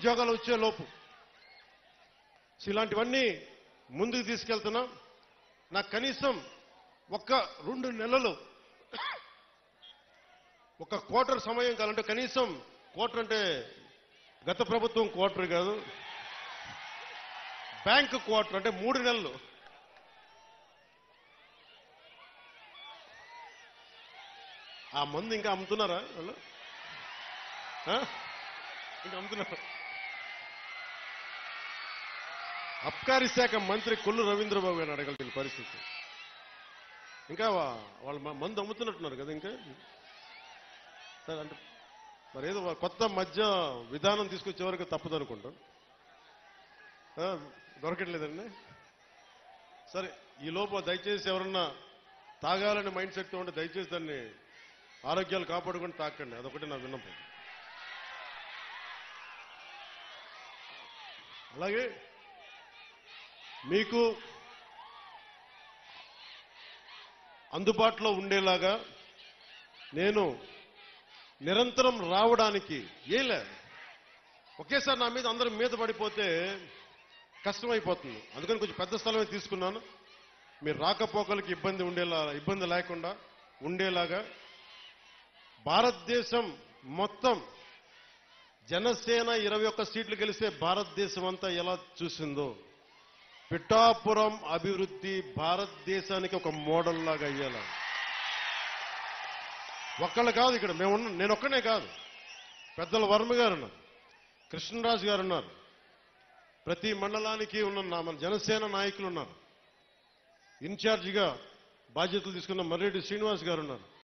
ఉద్యోగాలు వచ్చే లోపు ఇలాంటివన్నీ ముందుకు తీసుకెళ్తున్నాం. నాకు కనీసం ఒక 2 నెలలు ఒక క్వార్టర్ సమయం కావాలంటే, కనీసం క్వార్టర్ అంటే గత ప్రభుత్వం క్వార్టర్ కాదు, బ్యాంక్ క్వార్టర్ అంటే 3 నెలలు. ఆ మందు ఇంకా అమ్ముతున్నారా వాళ్ళు? ఇంకా అమ్ముతున్నారు. అబ్కారీ శాఖ మంత్రి కొల్లు రవీంద్రబాబు గారిని అడగలిగిన పరిస్థితి. ఇంకా వాళ్ళు మందు అమ్ముతున్నట్టున్నారు కదా. ఇంకా సరే అంటే మరి ఏదో కొత్త మధ్య విధానం తీసుకొచ్చే వరకు తప్పదు అనుకుంటాం. దొరకట్లేదండి. సరే, ఈ లోపు దయచేసి ఎవరన్నా తాగాలని మైండ్ సెట్తో ఉంటే దయచేసి దాన్ని ఆరోగ్యాలు కాపాడుకొని తాకండి. అదొకటి నా విన్నపం. అలాగే మీకు అందుబాటులో ఉండేలాగా నేను నిరంతరం రావడానికి లేదు. ఒకేసారి నా మీద అందరి మీద పడిపోతే కష్టమైపోతుంది. అందుకని కొంచెం పెద్ద స్థలమే తీసుకున్నాను. మీరు రాకపోకలకి ఇబ్బంది లేకుండా ఉండేలాగా భారతదేశం మొత్తం జనసేన 21 సీట్లు గెలిస్తే భారతదేశం అంతా ఎలా చూసిందో పిఠాపురం అభివృద్ధి భారతదేశానికి ఒక మోడల్ లాగా అయ్యేలా. ఒక్కళ్ళు కాదు, ఇక్కడ నేను ఒక్కనే కాదు, పెద్దల వర్మ గారు ఉన్నారు, కృష్ణరాజు గారు ఉన్నారు, ప్రతి మండలానికి ఉన్న మన జనసేన నాయకులు ఉన్నారు, ఇన్ఛార్జిగా బాధ్యతలు తీసుకున్న మర్రెడ్డి శ్రీనివాస్ గారు ఉన్నారు,